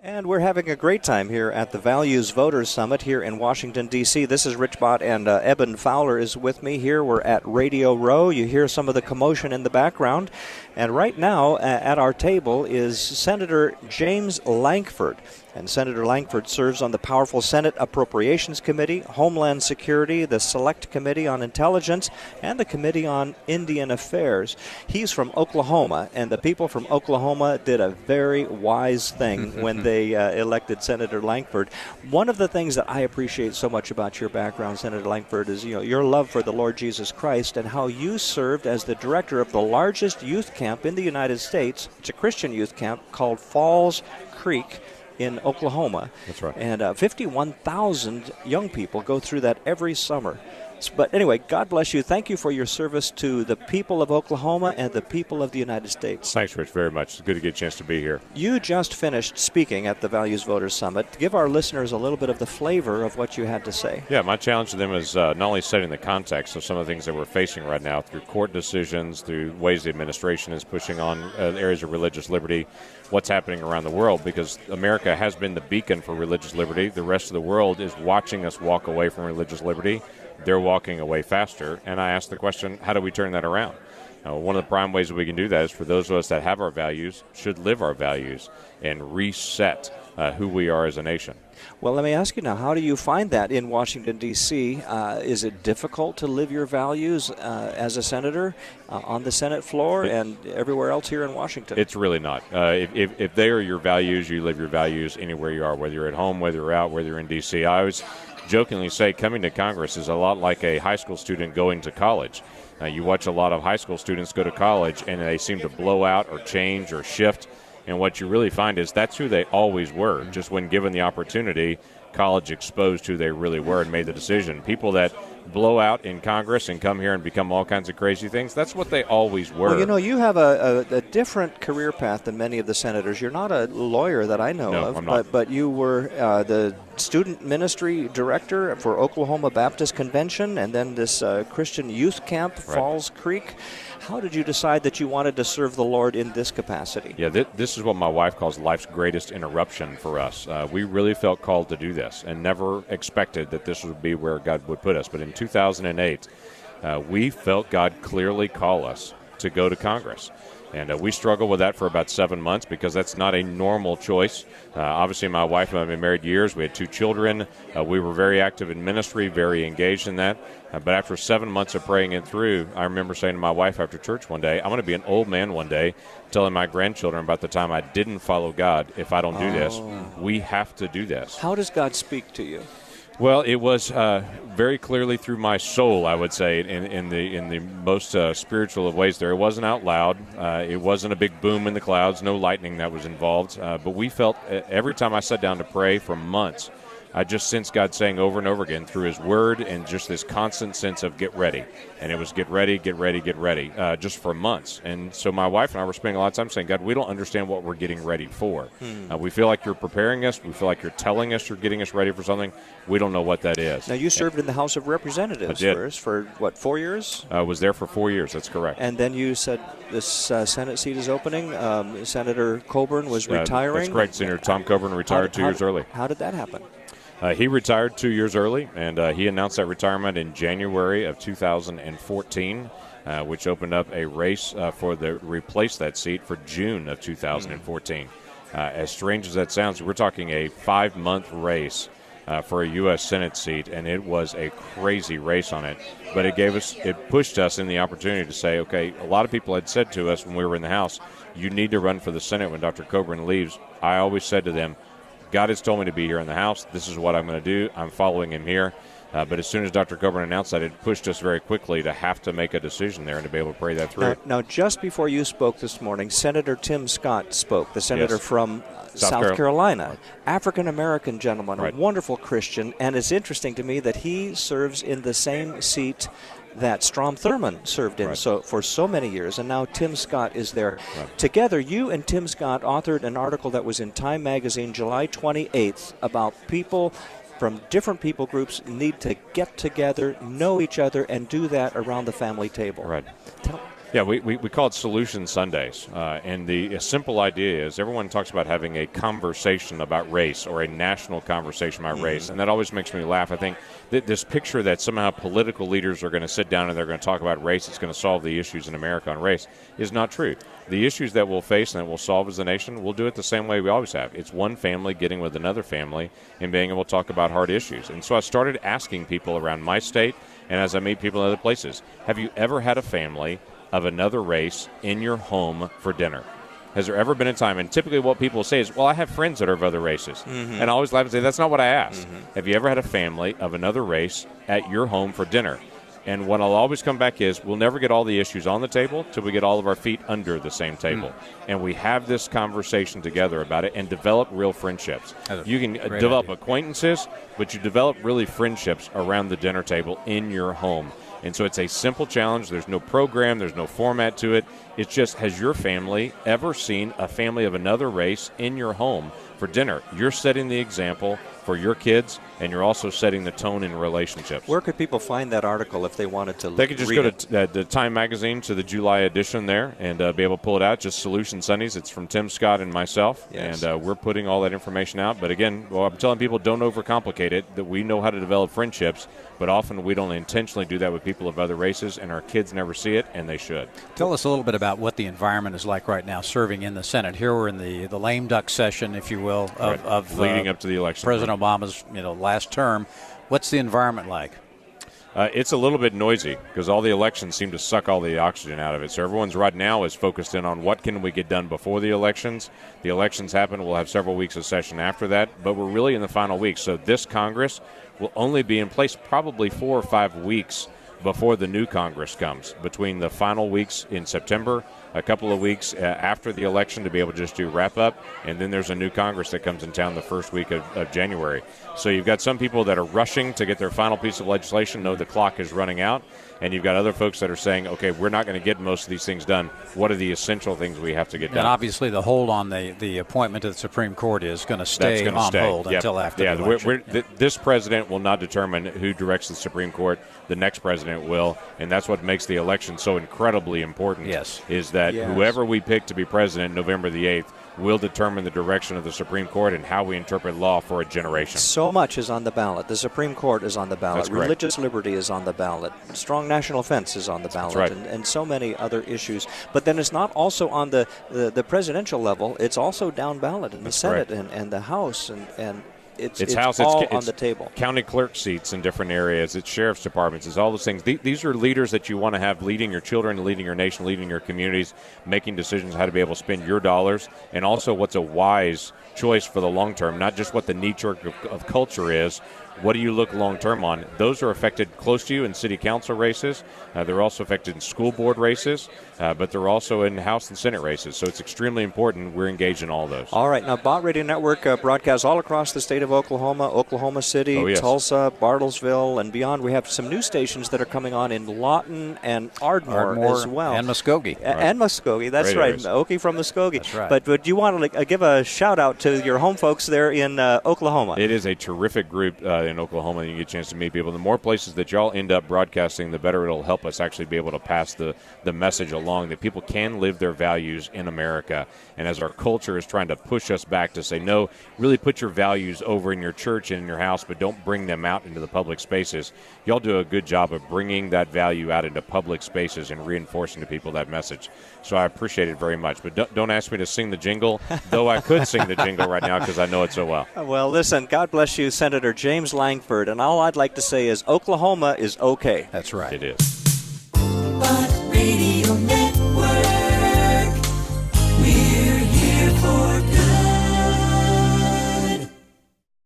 And we're having a great time here at the Values Voters Summit here in Washington, D.C. This is Rich Bott, and Eben Fowler is with me here. We're at Radio Row. You hear some of the commotion in the background. And right now at our table is Senator James Lankford. And Senator Lankford serves on the powerful Senate Appropriations Committee, Homeland Security, the Select Committee on Intelligence, and the Committee on Indian Affairs. He's from Oklahoma, and the people from Oklahoma did a very wise thing when they elected Senator Lankford. One of the things that I appreciate so much about your background, Senator Lankford, is your love for the Lord Jesus Christ and how you served as the director of the largest youth camp in the United States. It's a Christian youth camp called Falls Creek in Oklahoma. That's right. And 51,000 young people go through that every summer. But anyway, God bless you. Thank you for your service to the people of Oklahoma and the people of the United States. Thanks, Rich, very much. It's good to get a chance to be here. You just finished speaking at the Values Voters Summit. Give our listeners a little bit of the flavor of what you had to say. Yeah, my challenge to them is not only setting the context of some of the things that we're facing right now through court decisions, through ways the administration is pushing on areas of religious liberty, what's happening around the world, because America has been the beacon for religious liberty. The rest of the world is watching us walk away from religious liberty. They're walking away faster, and I ask the question, how do we turn that around? One of the prime ways that we can do that is for those of us that have our values, should live our values, and reset who we are as a nation. Well, let me ask you now, how do you find that in Washington, D.C.? Is it difficult to live your values as a senator on the Senate floor and everywhere else here in Washington? It's really not. If they are your values, you live your values anywhere you are, whether you're at home, whether you're out, whether you're in D.C. I always jokingly say coming to Congress is a lot like a high school student going to college. You watch a lot of high school students go to college, and they seem to blow out or change or shift. And what you really find is that's who they always were. Just when given the opportunity, college exposed who they really were and made the decision. People that blow out in Congress and come here and become all kinds of crazy things, that's what they always were. Well, you have a different career path than many of the senators. You're not a lawyer that I know of, I'm not. But you were the student ministry director for Oklahoma Baptist Convention and then this Christian youth camp, Falls Creek. How did you decide that you wanted to serve the Lord in this capacity? Yeah, this is what my wife calls life's greatest interruption for us. We really felt called to do this and never expected that this would be where God would put us. But in 2008, we felt God clearly call us to go to Congress. And we struggled with that for about 7 months because that's not a normal choice. Obviously, my wife and I have been married years. We had 2 children. We were very active in ministry, very engaged in that. But after 7 months of praying it through, I remember saying to my wife after church one day, I'm going to be an old man one day, telling my grandchildren about the time I didn't follow God. If I don't do this, we have to do this. How does God speak to you? Well, it was very clearly through my soul, I would say, in the most spiritual of ways there. It wasn't out loud. It wasn't a big boom in the clouds, no lightning that was involved. But we felt every time I sat down to pray for months, I just sensed God saying over and over again through His Word and just this constant sense of get ready. And it was get ready, get ready, get ready, just for months. And so my wife and I were spending a lot of time saying, God, we don't understand what we're getting ready for. We feel like you're preparing us. We feel like you're telling us you're getting us ready for something. We don't know what that is. Now, you served in the House of Representatives first for, 4 years? I was there for 4 years. That's correct. And then you said this Senate seat is opening. Senator Coburn was retiring. That's correct. Senator Tom Coburn retired 2 years early. How did that happen? He retired 2 years early, and he announced that retirement in January of 2014, which opened up a race replace that seat for June of 2014. As strange as that sounds, we're talking a 5-month race for a U.S. Senate seat, and it was a crazy race on it. But it pushed us in the opportunity to say, okay, a lot of people had said to us when we were in the House, you need to run for the Senate when Dr. Coburn leaves. I always said to them, God has told me to be here in the House. This is what I'm going to do. I'm following him here. But as soon as Dr. Coburn announced that, it pushed us very quickly to have to make a decision there and to be able to pray that through. Now just before you spoke this morning, Senator Tim Scott spoke, the senator from South Carolina. African-American gentleman, a wonderful Christian. And it's interesting to me that he serves in the same seat that Strom Thurmond served in for so many years, and now Tim Scott is there. Together, you and Tim Scott authored an article that was in Time magazine July 28th about people from different people groups need to get together, know each other, and do that around the family table. Yeah, we call it Solution Sundays. And the simple idea is everyone talks about having a conversation about race or a national conversation about race. And that always makes me laugh. I think that this picture that somehow political leaders are going to sit down and they're going to talk about race, it's going to solve the issues in America on race, is not true. The issues that we'll face and that we'll solve as a nation, we'll do it the same way we always have. It's one family getting with another family and being able to talk about hard issues. And so I started asking people around my state, and as I meet people in other places, have you ever had a family of another race in your home for dinner? Has there ever been a time? And typically what people say is, well, I have friends that are of other races. And I always laugh and say, that's not what I asked. Have you ever had a family of another race at your home for dinner? And what I'll always come back is, we'll never get all the issues on the table till we get all of our feet under the same table. And we have this conversation together about it and develop real friendships. You can develop acquaintances, but you develop really friendships around the dinner table in your home. And so it's a simple challenge. There's no program. There's no format to it. It's just, has your family ever seen a family of another race in your home for dinner? You're setting the example for your kids, and you're also setting the tone in relationships. Where could people find that article if they wanted to read it? They could just go to the Time Magazine, to the July edition there, and be able to pull it out. Just Solution Sundays. It's from Tim Scott and myself, and we're putting all that information out. But again, I'm telling people, don't overcomplicate it, that we know how to develop friendships, but often we don't intentionally do that with people of other races, and our kids never see it, and they should. Tell us a little bit about what the environment is like right now serving in the Senate. Here we're in the lame duck session, if you will, of leading up to the election. President Obama's last term. What's the environment like? It's a little bit noisy because all the elections seem to suck all the oxygen out of it. So everyone's right now is focused in on what can we get done before the elections. The elections happen. We'll have several weeks of session after that, but we're really in the final week. So this Congress will only be in place probably 4 or 5 weeks before the new Congress comes, between the final weeks in September, a couple of weeks after the election to be able to just do wrap up, and then there's a new Congress that comes in town the first week of January. So you've got some people that are rushing to get their final piece of legislation, know the clock is running out, and you've got other folks that are saying, okay, we're not going to get most of these things done. What are the essential things we have to get done? And obviously the hold on the appointment to the Supreme Court is going to stay on hold until after the election. This president will not determine who directs the Supreme Court. The next president will, and that's what makes the election so incredibly important, is that whoever we pick to be president November the 8th will determine the direction of the Supreme Court and how we interpret law for a generation. So much is on the ballot. The Supreme Court is on the ballot. Religious liberty is on the ballot. Strong national defense is on the ballot, and so many other issues. But then it's not also on the presidential level. It's also down ballot in the Senate and the House, and it's all on the table. County clerk seats in different areas. It's sheriff's departments. It's all those things. These are leaders that you want to have leading your children, leading your nation, leading your communities, making decisions how to be able to spend your dollars, and also what's a wise choice for the long term, not just what the knee-jerk of culture is. What do you look long-term on? Those are affected close to you in city council races. They're also affected in school board races, but they're also in House and Senate races. So it's extremely important we're engaged in all those. All right. Now, Bott Radio Network broadcasts all across the state of Oklahoma, Oklahoma City, Tulsa, Bartlesville, and beyond. We have some new stations that are coming on in Lawton and Ardmore as well. And Muskogee. And Muskogee. That's Great right. areas. Okie from Muskogee. That's right. But do you want to give a shout-out to your home folks there in Oklahoma? It is a terrific group in Oklahoma. You get a chance to meet people. The more places that y'all end up broadcasting, the better it'll help us actually be able to pass the message along that people can live their values in America. And as our culture is trying to push us back to say, no, really put your values over in your church and in your house, but don't bring them out into the public spaces. Y'all do a good job of bringing that value out into public spaces and reinforcing to people that message. So I appreciate it very much. But don't ask me to sing the jingle, though I could sing the jingle right now because I know it so well. Well, listen, God bless you, Senator James Lankford. And all I'd like to say is Oklahoma is okay. That's right. It is. Bott